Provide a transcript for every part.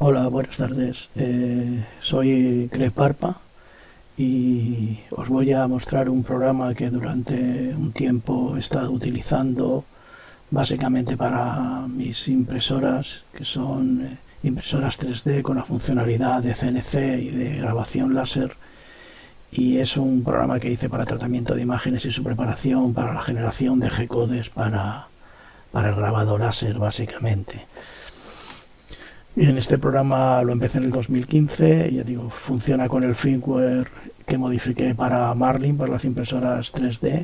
Hola, buenas tardes. Soy Greg Parpa y os voy a mostrar un programa que durante un tiempo he estado utilizando básicamente para mis impresoras, que son impresoras 3D con la funcionalidad de CNC y de grabación láser. Y es un programa que hice para tratamiento de imágenes y su preparación para la generación de G-codes para el grabado láser, básicamente. Y en este programa lo empecé en el 2015, ya digo, funciona con el firmware que modifiqué para Marlin, para las impresoras 3D,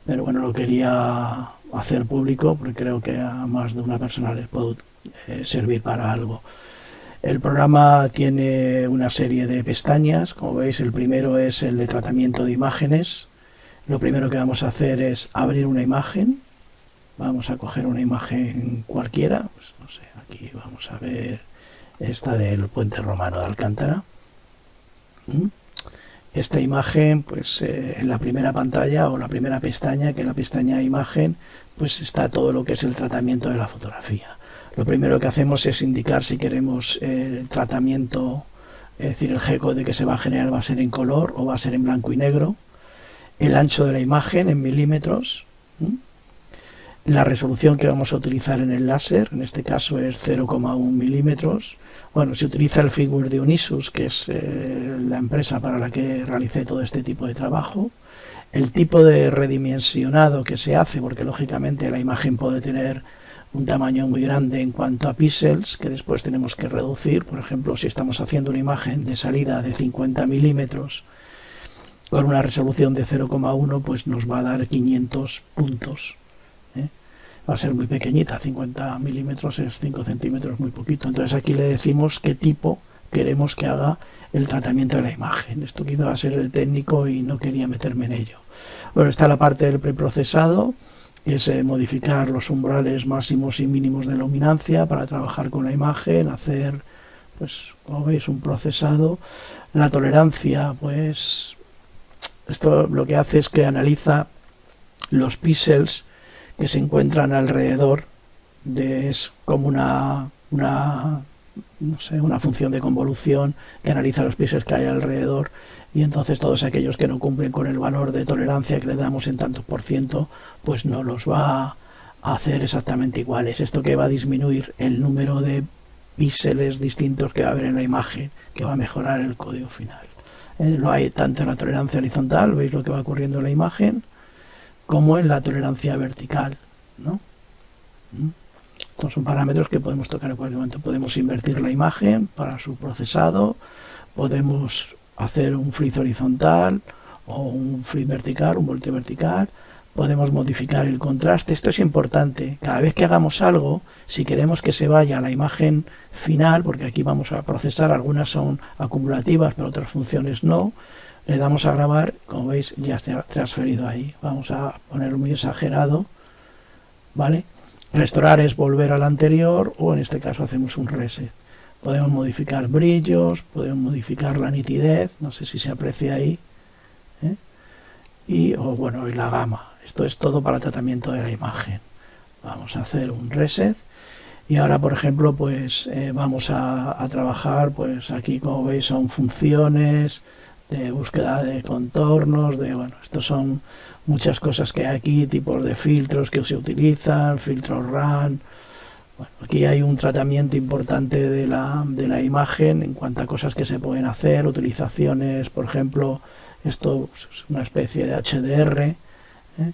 pero bueno, lo quería hacer público porque creo que a más de una persona les puede servir para algo. El programa tiene una serie de pestañas, como veis el primero es el de tratamiento de imágenes. Lo primero que vamos a hacer es abrir una imagen. Vamos a coger una imagen cualquiera, pues no sé, aquí vamos a ver esta del puente romano de Alcántara. Esta imagen, pues en la primera pantalla o la primera pestaña, que es la pestaña imagen, pues está todo lo que es el tratamiento de la fotografía. Lo primero que hacemos es indicar si queremos el tratamiento, es decir, el G-code que se va a generar va a ser en color o va a ser en blanco y negro, el ancho de la imagen en milímetros, la resolución que vamos a utilizar en el láser, en este caso es 0,1 milímetros. Bueno, se utiliza el firmware de Onisus, que es la empresa para la que realicé todo este tipo de trabajo. El tipo de redimensionado que se hace, porque lógicamente la imagen puede tener un tamaño muy grande en cuanto a píxeles, que después tenemos que reducir. Por ejemplo, si estamos haciendo una imagen de salida de 50 milímetros con una resolución de 0,1, pues nos va a dar 500 puntos. Va a ser muy pequeñita, 50 milímetros es 5 centímetros, muy poquito. Entonces aquí le decimos qué tipo queremos que haga el tratamiento de la imagen. Esto quizá va a ser el técnico y no quería meterme en ello. Bueno, está la parte del preprocesado, que es modificar los umbrales máximos y mínimos de luminancia para trabajar con la imagen, hacer, pues como veis, un procesado. La tolerancia, pues esto lo que hace es que analiza los píxeles que se encuentran alrededor es como no sé, una función de convolución que analiza los píxeles que hay alrededor, y entonces todos aquellos que no cumplen con el valor de tolerancia que le damos en tantos por ciento, pues no los va a hacer exactamente iguales. Esto que va a disminuir el número de píxeles distintos que va a haber en la imagen, que va a mejorar el código final. Lo hay tanto en la tolerancia horizontal, veis lo que va ocurriendo en la imagen, como en la tolerancia vertical, ¿no? Estos son parámetros que podemos tocar en cualquier momento. Podemos invertir la imagen para su procesado, podemos hacer un flip horizontal o un flip vertical, un volteo vertical, podemos modificar el contraste. Esto es importante. Cada vez que hagamos algo, si queremos que se vaya a la imagen final, porque aquí vamos a procesar, algunas son acumulativas, pero otras funciones no, le damos a grabar, como veis ya está transferido ahí. Vamos a ponerlo muy exagerado, ¿vale? Restaurar es volver al anterior, o en este caso hacemos un reset. Podemos modificar brillos, podemos modificar la nitidez, no sé si se aprecia ahí, y la gama. Esto es todo para el tratamiento de la imagen. Vamos a hacer un reset. Y ahora, por ejemplo, pues vamos a trabajar, pues aquí como veis son funciones de búsqueda de contornos, estos son muchas cosas que hay aquí, tipos de filtros que se utilizan, filtros RAN. Bueno, aquí hay un tratamiento importante de la imagen en cuanto a cosas que se pueden hacer, utilizaciones, por ejemplo, esto es una especie de HDR. El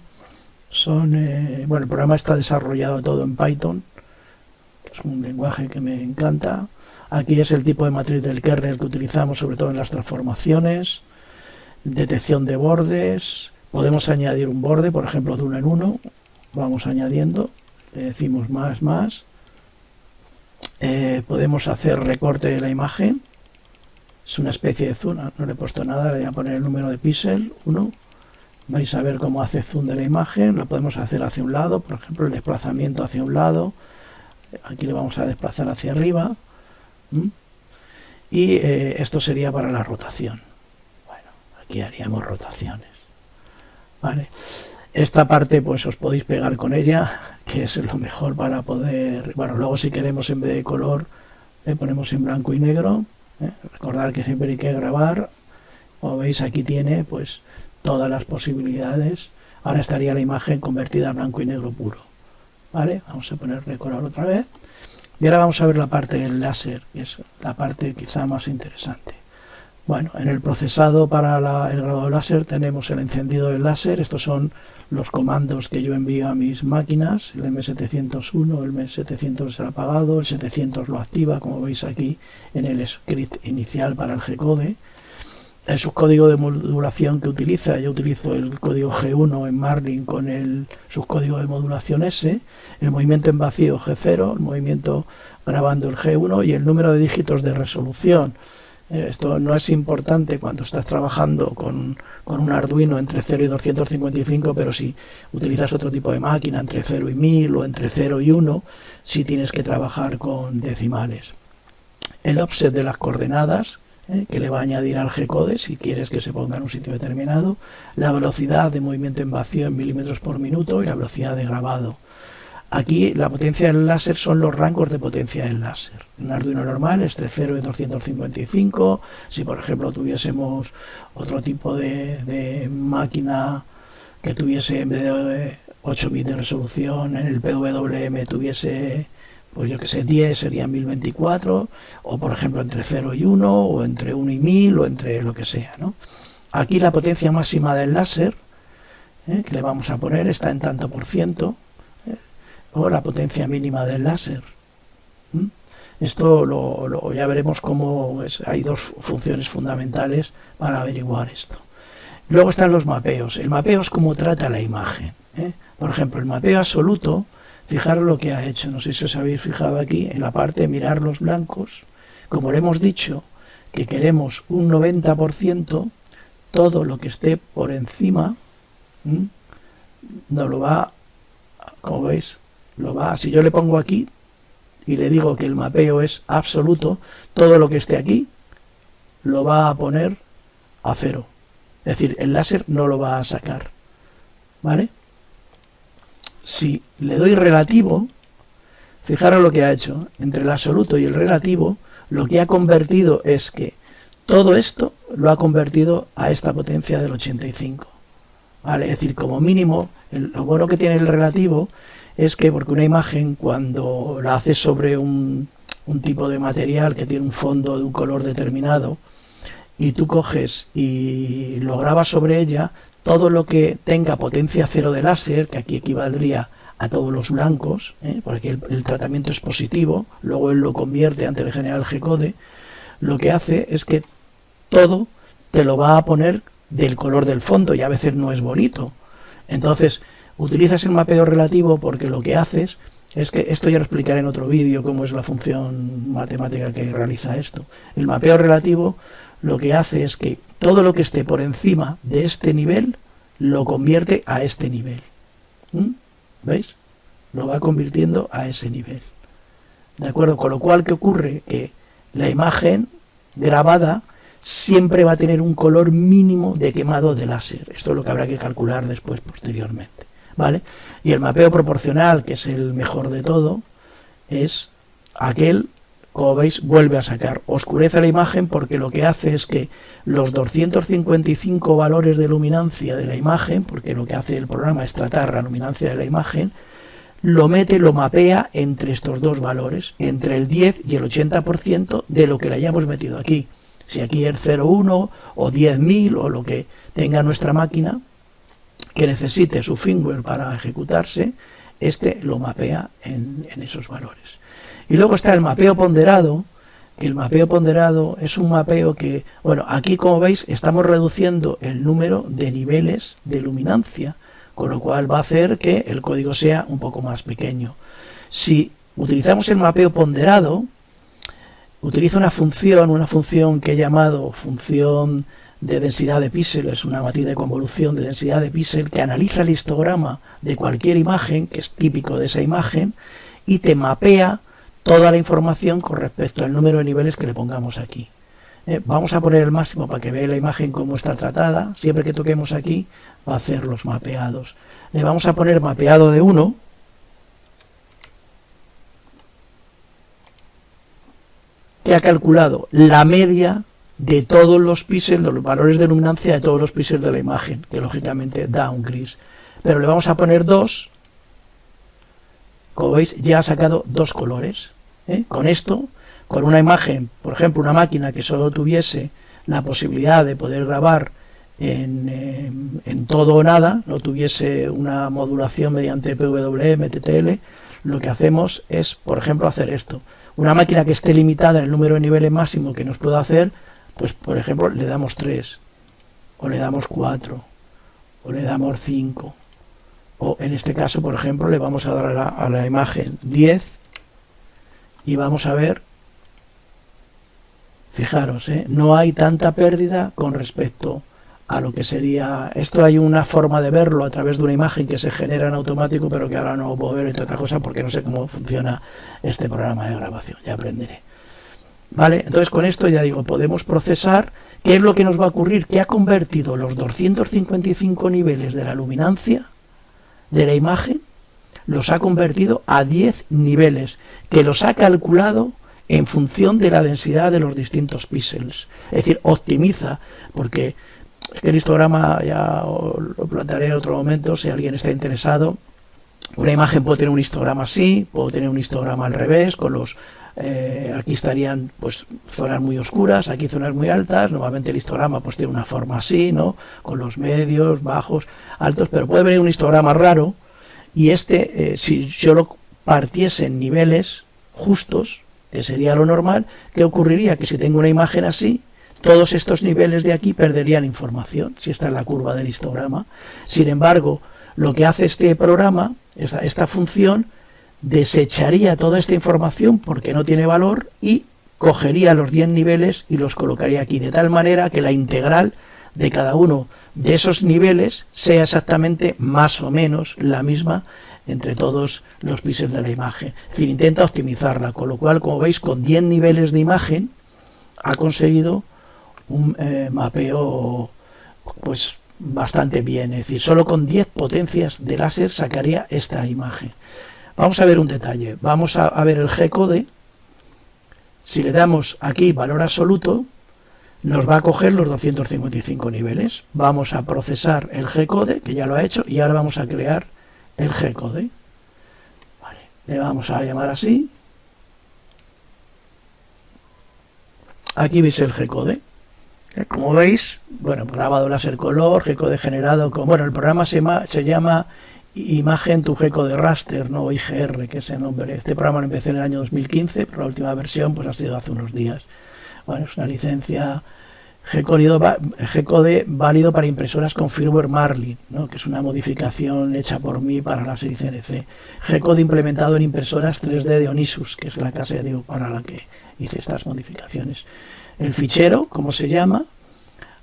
programa está desarrollado todo en Python, es un lenguaje que me encanta. Aquí es el tipo de matriz del kernel que utilizamos sobre todo en las transformaciones, detección de bordes. Podemos añadir un borde, por ejemplo, de uno en uno. Vamos añadiendo, le decimos más. Podemos hacer recorte de la imagen. Es una especie de zoom, no le he puesto nada, le voy a poner el número de píxel, 1. Vais a ver cómo hace zoom de la imagen. Lo podemos hacer hacia un lado, por ejemplo, el desplazamiento hacia un lado. Aquí le vamos a desplazar hacia arriba. Y esto sería para la rotación. Bueno, aquí haríamos rotaciones, ¿vale? Esta parte pues os podéis pegar con ella, que es lo mejor para poder, luego si queremos en vez de color Le ponemos en blanco y negro. Recordad que siempre hay que grabar. Como veis, aquí tiene pues todas las posibilidades. Ahora estaría la imagen convertida a blanco y negro puro. ¿Vale? Vamos a poner recolor otra vez. Y ahora vamos a ver la parte del láser, que es la parte quizá más interesante. Bueno, en el procesado para el grabado láser tenemos el encendido del láser. Estos son los comandos que yo envío a mis máquinas. El M701, el M700 es el apagado, el 700 lo activa, como veis aquí en el script inicial para el G-code. El subcódigo de modulación que utiliza, yo utilizo el código G1 en Marlin con el subcódigo de modulación S, el movimiento en vacío G0, el movimiento grabando el G1 y el número de dígitos de resolución. Esto no es importante cuando estás trabajando con un Arduino entre 0 y 255, pero si utilizas otro tipo de máquina, entre 0 y 1000 o entre 0 y 1, sí tienes que trabajar con decimales. El offset de las coordenadas, que le va a añadir al G-code si quieres que se ponga en un sitio determinado, la velocidad de movimiento en vacío en milímetros por minuto y la velocidad de grabado. Aquí la potencia del láser son los rangos de potencia del láser. Un Arduino normal es entre 0 y 255. Si por ejemplo tuviésemos otro tipo de máquina que tuviese en vez de 8 bits de resolución, en el PWM tuviese, pues yo que sé, 10, serían 1024, o por ejemplo entre 0 y 1, o entre 1 y 1000, o entre lo que sea, ¿no? Aquí la potencia máxima del láser, que le vamos a poner, está en tanto por ciento, o la potencia mínima del láser. Esto ya veremos cómo hay dos funciones fundamentales para averiguar esto. Luego están los mapeos. El mapeo es cómo trata la imagen. Por ejemplo, el mapeo absoluto, fijaros lo que ha hecho. No sé si os habéis fijado aquí en la parte de mirar los blancos. Como le hemos dicho que queremos un 90%, todo lo que esté por encima nos lo va, como veis, si yo le pongo aquí y le digo que el mapeo es absoluto, todo lo que esté aquí lo va a poner a 0. Es decir, el láser no lo va a sacar. ¿Vale? Si le doy relativo, fijaros lo que ha hecho. Entre el absoluto y el relativo, lo que ha convertido es que todo esto lo ha convertido a esta potencia del 85. ¿Vale? Es decir, como mínimo, lo bueno que tiene el relativo es que, porque una imagen cuando la haces sobre un tipo de material que tiene un fondo de un color determinado y tú coges y lo grabas sobre ella, todo lo que tenga potencia 0 de láser, que aquí equivaldría a todos los blancos, porque el tratamiento es positivo, luego él lo convierte antes de generar el G-code, lo que hace es que todo te lo va a poner del color del fondo y a veces no es bonito. Entonces, utilizas el mapeo relativo porque lo que haces es que, esto ya lo explicaré en otro vídeo cómo es la función matemática que realiza esto. El mapeo relativo lo que hace es que todo lo que esté por encima de este nivel lo convierte a este nivel. ¿Veis? Lo va convirtiendo a ese nivel. ¿De acuerdo? Con lo cual, ¿qué ocurre? Que la imagen grabada siempre va a tener un color mínimo de quemado de láser. Esto es lo que habrá que calcular después, posteriormente. ¿Vale? Y el mapeo proporcional, que es el mejor de todo, es aquel, como veis, vuelve a sacar. Oscurece la imagen porque lo que hace es que los 255 valores de luminancia de la imagen, porque lo que hace el programa es tratar la luminancia de la imagen, lo mapea entre estos dos valores, entre el 10 y el 80% de lo que le hayamos metido aquí. Si aquí es 0,1 o 10.000 o lo que tenga nuestra máquina, que necesite su firmware para ejecutarse, este lo mapea en esos valores. Y luego está el mapeo ponderado, que el mapeo ponderado es un mapeo que, bueno, aquí como veis estamos reduciendo el número de niveles de luminancia, con lo cual va a hacer que el código sea un poco más pequeño. Si utilizamos el mapeo ponderado, utiliza una función que he llamado función de densidad de píxeles, una matriz de convolución de densidad de píxeles que analiza el histograma de cualquier imagen, que es típico de esa imagen, y te mapea toda la información con respecto al número de niveles que le pongamos aquí. Vamos a poner el máximo para que veáis la imagen cómo está tratada. Siempre que toquemos aquí va a hacer los mapeados. Le vamos a poner mapeado de 1. que ha calculado la media de todos los píxeles, de los valores de luminancia de todos los píxeles de la imagen, que lógicamente da un gris. Pero le vamos a poner 2, como veis ya ha sacado 2 colores. Con esto, con una imagen, por ejemplo, una máquina que solo tuviese la posibilidad de poder grabar en todo o nada, no tuviese una modulación mediante PWM, TTL, lo que hacemos es, por ejemplo, hacer esto. Una máquina que esté limitada en el número de niveles máximo que nos pueda hacer, pues por ejemplo le damos 3, o le damos 4, o le damos 5, o en este caso, por ejemplo, le vamos a dar a la imagen 10 y vamos a ver, fijaros, no hay tanta pérdida con respecto a lo que sería. Esto hay una forma de verlo a través de una imagen que se genera en automático, pero que ahora no puedo ver, entre otras cosas, porque no sé cómo funciona este programa de grabación, ya aprenderé. Vale, entonces con esto ya digo, podemos procesar. ¿Qué es lo que nos va a ocurrir? Que ha convertido los 255 niveles de la luminancia de la imagen, los ha convertido a 10 niveles, que los ha calculado en función de la densidad de los distintos píxeles. Es decir, optimiza, porque es que el histograma ya lo plantearé en otro momento, si alguien está interesado. Una imagen puede tener un histograma así, puede tener un histograma al revés, con los aquí estarían pues zonas muy oscuras, aquí zonas muy altas. Normalmente el histograma pues tiene una forma así, ¿no? Con los medios, bajos, altos, pero puede venir un histograma raro, y si yo lo partiese en niveles justos, que sería lo normal, ¿qué ocurriría? Que si tengo una imagen así, todos estos niveles de aquí perderían información, si esta es la curva del histograma. Sin embargo, lo que hace este programa, esta función, desecharía toda esta información porque no tiene valor y cogería los 10 niveles y los colocaría aquí, de tal manera que la integral de cada uno de esos niveles sea exactamente más o menos la misma entre todos los píxeles de la imagen. Es decir, intenta optimizarla, con lo cual, como veis, con 10 niveles de imagen ha conseguido un mapeo pues bastante bien. Es decir, solo con 10 potencias de láser sacaría esta imagen. Vamos a ver un detalle. Vamos a ver el G-code. Si le damos aquí valor absoluto, nos va a coger los 255 niveles. Vamos a procesar el G-code, que ya lo ha hecho, y ahora vamos a crear el G-code. Vale, le vamos a llamar así. Aquí veis el G-code. Como veis, bueno, grabado láser color, G-code generado con... Bueno, el programa se llama Imagen to G-code Raster, ¿no? IGR, que es el nombre. Este programa lo empecé en el año 2015, pero la última versión pues ha sido hace unos días. Bueno, es una licencia G-code válido para impresoras con firmware Marlin, ¿no? Que es una modificación hecha por mí para la serie CNC. G-code implementado en impresoras 3D de Onisus, que es la casa para la que hice estas modificaciones. El fichero, como se llama,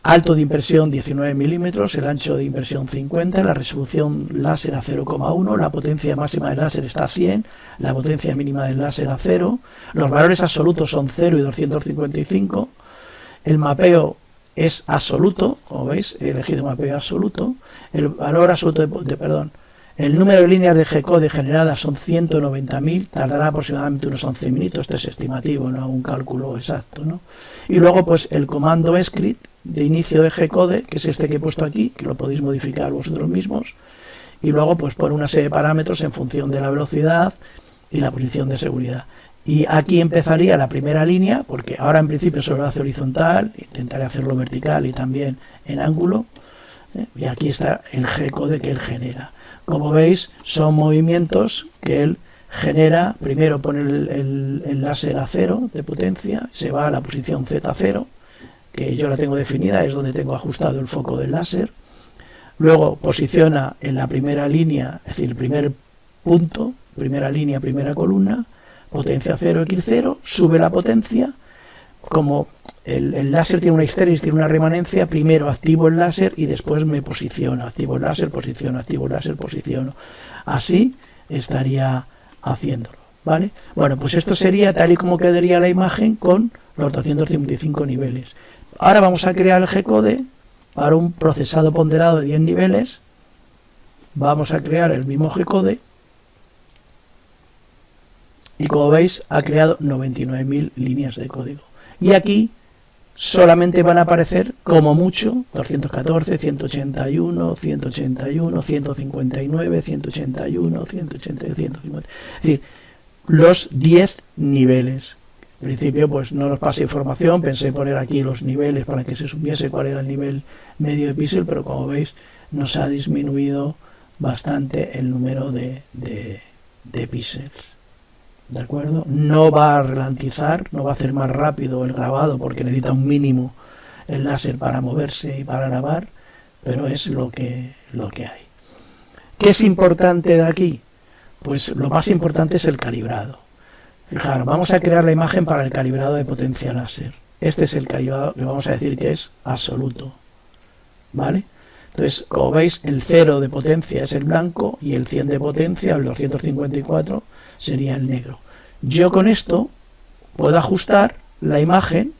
alto de impresión 19 milímetros, el ancho de impresión 50, la resolución láser a 0,1, la potencia máxima del láser está a 100, la potencia mínima del láser a 0, los valores absolutos son 0 y 255, el mapeo es absoluto, como veis, he elegido mapeo absoluto, el valor absoluto el número de líneas de G-code generadas son 190.000, tardará aproximadamente unos 11 minutos, esto es estimativo, no un cálculo exacto, ¿no? Y luego pues el comando script de inicio de G-code, que es este que he puesto aquí, que lo podéis modificar vosotros mismos, y luego pues por una serie de parámetros en función de la velocidad y la posición de seguridad. Y aquí empezaría la primera línea, porque ahora en principio solo lo hace horizontal, intentaré hacerlo vertical y también en ángulo, y aquí está el G-code que él genera. Como veis, son movimientos que él genera. Primero pone el láser a 0 de potencia, se va a la posición Z0, que yo la tengo definida, es donde tengo ajustado el foco del láser. Luego posiciona en la primera línea, es decir, el primer punto, primera línea, primera columna, potencia 0, X0, sube la potencia. Como el láser tiene una histéresis, tiene una remanencia, primero activo el láser y después me posiciono. Activo el láser, posiciono, activo el láser, posiciono. Así estaría haciéndolo, ¿vale? Bueno, pues esto sería tal y como quedaría la imagen con los 255 niveles. Ahora vamos a crear el G-code para un procesado ponderado de 10 niveles. Vamos a crear el mismo G-code. Y como veis, ha creado 99.000 líneas de código. Y aquí solamente van a aparecer, como mucho, 214, 181, 181, 159, 181, 180, 150. Es decir, los 10 niveles. En principio, pues no nos pasa información, pensé poner aquí los niveles para que se supiese cuál era el nivel medio de píxel, pero como veis, nos ha disminuido bastante el número de píxeles. ¿De acuerdo? No va a ralentizar, no va a hacer más rápido el grabado porque necesita un mínimo el láser para moverse y para grabar, pero es lo que hay. ¿Qué es importante de aquí? Pues lo más importante es el calibrado. Fijaros, vamos a crear la imagen para el calibrado de potencia láser. Este es el calibrado que vamos a decir que es absoluto. ¿Vale? Entonces, como veis, el 0 de potencia es el blanco y el 100 de potencia, el 254, sería el negro. Yo con esto puedo ajustar la imagen,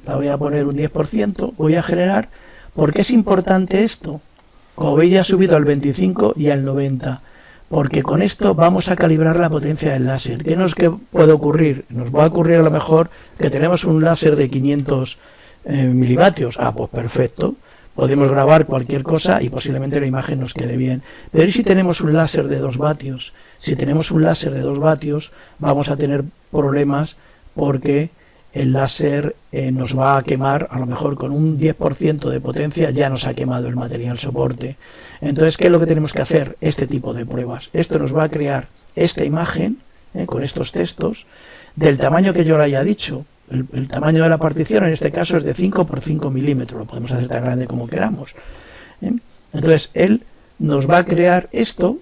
la voy a poner un 10%, voy a generar. ¿Por qué es importante esto? Como veis, ya ha subido al 25 y al 90, porque con esto vamos a calibrar la potencia del láser. ¿Qué nos puede ocurrir? Nos va a ocurrir a lo mejor que tenemos un láser de 500 milivatios. Ah, pues perfecto. Podemos grabar cualquier cosa y posiblemente la imagen nos quede bien. Pero ¿y si tenemos un láser de 2 vatios? Si tenemos un láser de 2 vatios, vamos a tener problemas porque el láser nos va a quemar, a lo mejor con un 10% de potencia ya nos ha quemado el material soporte. Entonces, ¿qué es lo que tenemos que hacer? Este tipo de pruebas. Esto nos va a crear esta imagen, con estos textos, del tamaño que yo le haya dicho. El tamaño de la partición en este caso es de 5 por 5 milímetros, lo podemos hacer tan grande como queramos. Entonces él nos va a crear esto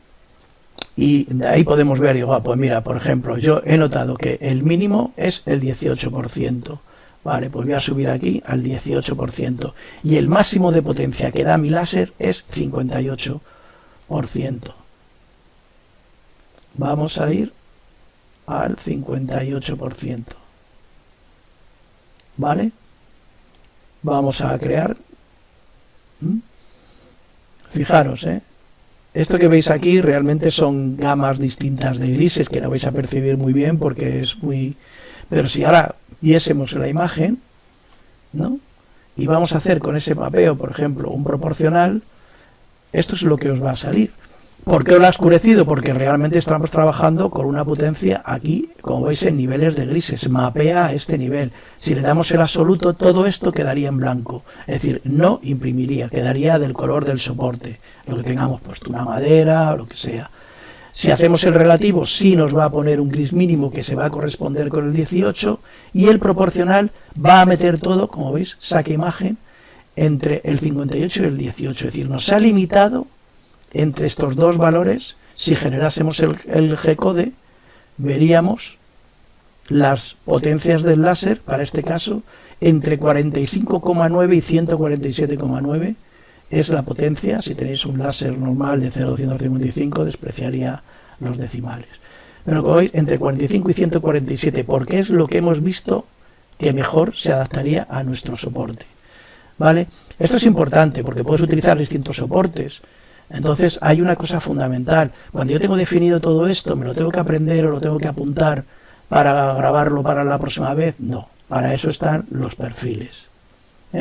y de ahí podemos ver, digo, pues mira, por ejemplo, yo he notado que el mínimo es el 18%. Vale, pues voy a subir aquí al 18%. Y el máximo de potencia que da mi láser es 58%. Vamos a ir al 58%. ¿Vale? Vamos a crear. Fijaros, esto que veis aquí realmente son gamas distintas de grises que no vais a percibir muy bien porque es muy... Pero si ahora viésemos la imagen, ¿no? Y vamos a hacer con ese mapeo, por ejemplo, un proporcional, esto es lo que os va a salir. ¿Por qué os lo ha oscurecido? Porque realmente estamos trabajando con una potencia aquí, como veis, en niveles de grises. Se mapea a este nivel. Si le damos el absoluto, todo esto quedaría en blanco. Es decir, no imprimiría, quedaría del color del soporte. Lo que tengamos puesto, una madera o lo que sea. Si hacemos el relativo, sí nos va a poner un gris mínimo que se va a corresponder con el 18. Y el proporcional va a meter todo, como veis, saque imagen, entre el 58 y el 18. Es decir, nos ha limitado entre estos dos valores. Si generásemos el G-code, veríamos las potencias del láser, para este caso, entre 45,9 y 147,9 es la potencia. Si tenéis un láser normal de 0,255, despreciaría los decimales. Pero como veis, entre 45 y 147, porque es lo que hemos visto que mejor se adaptaría a nuestro soporte. ¿Vale? Esto es importante porque puedes utilizar distintos soportes. Entonces hay una cosa fundamental. Cuando yo tengo definido todo esto, ¿me lo tengo que aprender o lo tengo que apuntar para grabarlo para la próxima vez? No, para eso están los perfiles.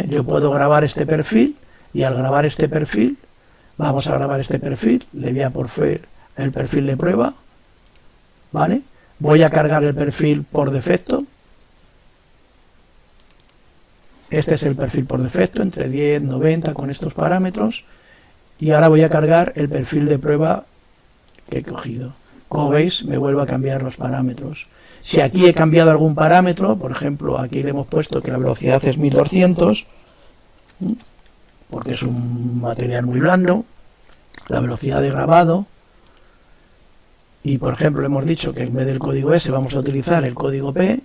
Yo puedo grabar este perfil y al grabar este perfil, vamos a grabar este perfil, le voy a poner el perfil de prueba, ¿vale? Voy a cargar el perfil por defecto. Este es el perfil por defecto, entre 10 y 90 con estos parámetros. Y ahora voy a cargar el perfil de prueba que he cogido. Como veis, me vuelvo a cambiar los parámetros. Si aquí he cambiado algún parámetro, por ejemplo, aquí le hemos puesto que la velocidad es 1200, porque es un material muy blando, la velocidad de grabado, y por ejemplo le hemos dicho que en vez del código S vamos a utilizar el código P,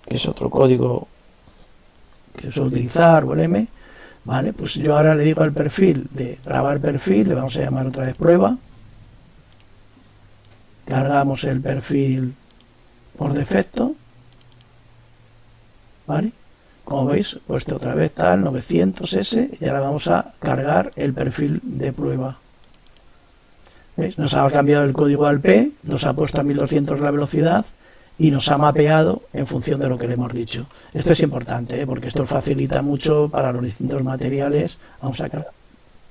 que es otro código que suelo utilizar, o el M. Vale, pues yo ahora le digo al perfil de grabar perfil, le vamos a llamar otra vez prueba, cargamos el perfil por defecto, ¿vale? Como veis, puesto otra vez tal 900S y ahora vamos a cargar el perfil de prueba. ¿Veis? Nos ha cambiado el código al P, nos ha puesto a 1200 la velocidad y nos ha mapeado en función de lo que le hemos dicho. Esto es importante, porque esto facilita mucho para los distintos materiales. Vamos a sacar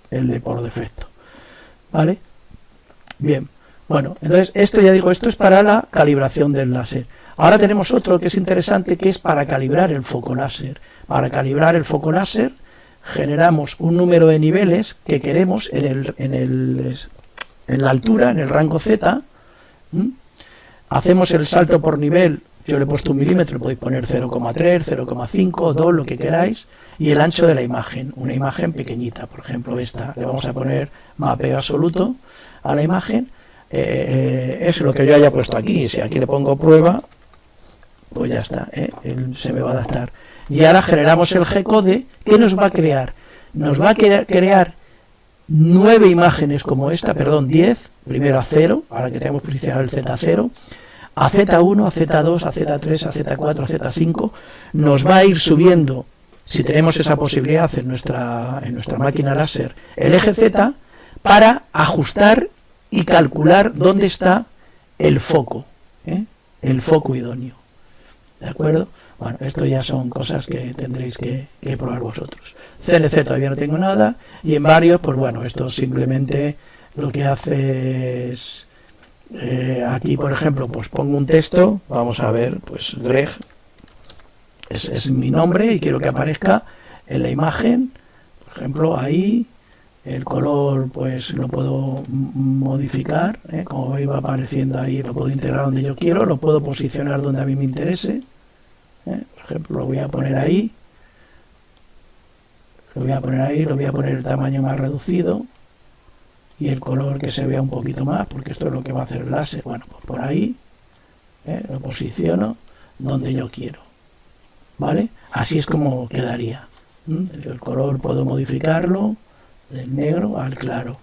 el de por defecto. ¿Vale? Bien. Bueno, entonces esto ya digo, esto es para la calibración del láser. Ahora tenemos otro que es interesante, que es para calibrar el foco láser. Para calibrar el foco láser generamos un número de niveles que queremos en la altura, en el rango Z. Hacemos el salto por nivel, yo le he puesto 1 milímetro, podéis poner 0,3, 0,5, 2, lo que queráis, y el ancho de la imagen, una imagen pequeñita, por ejemplo esta, le vamos a poner mapeo absoluto a la imagen. Es lo que yo haya puesto aquí. Si aquí le pongo prueba, pues ya está, se me va a adaptar. Y ahora generamos el G-code. ¿Qué nos va a crear? Nos va a crear 9 imágenes como esta, perdón, 10, primero a 0, ahora que tenemos posicionado el Z0, a Z1, a Z2, a Z3, a Z4, a Z5, nos va a ir subiendo, si tenemos esa posibilidad en nuestra máquina láser, el eje Z, para ajustar y calcular dónde está el foco idóneo. ¿De acuerdo? Bueno, esto ya son cosas que tendréis que probar vosotros. CNC todavía no tengo nada, y en varios, pues bueno, esto simplemente lo que hace es, aquí por ejemplo, pues pongo un texto, vamos a ver, pues Greg, es mi nombre y quiero que aparezca en la imagen, por ejemplo, ahí. El color pues lo puedo modificar, como veis va apareciendo ahí, lo puedo integrar donde yo quiero, lo puedo posicionar donde a mí me interese. Por ejemplo, lo voy a poner ahí, lo voy a poner el tamaño más reducido y el color que se vea un poquito más, porque esto es lo que va a hacer el láser. Bueno, pues por ahí lo posiciono donde yo quiero, ¿vale? Así es como quedaría. El color puedo modificarlo del negro al claro,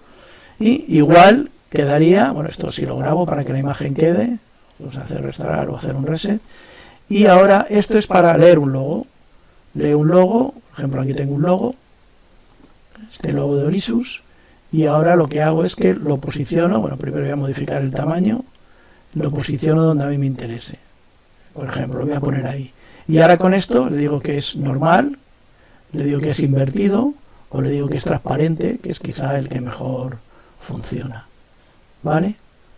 y igual quedaría, bueno, esto si lo grabo para que la imagen quede, vamos a hacer restaurar o hacer un reset. Y ahora esto es para leer un logo. Leo un logo, por ejemplo aquí tengo un logo, este logo de Orisus, y ahora lo que hago es que lo posiciono, bueno, primero voy a modificar el tamaño, lo posiciono donde a mí me interese, por ejemplo lo voy a poner ahí, y ahora con esto le digo que es normal, le digo que es invertido, o le digo que es transparente, que es quizá el que mejor funciona, ¿vale?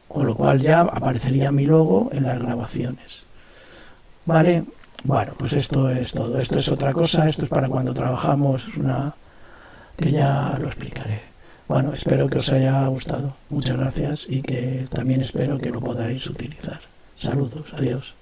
Con lo cual ya aparecería mi logo en las grabaciones, ¿vale? Bueno, pues esto es todo. Esto es otra cosa, esto es para cuando trabajamos, que ya lo explicaré. Bueno, espero que os haya gustado. Muchas gracias y que también espero que lo podáis utilizar. Saludos, adiós.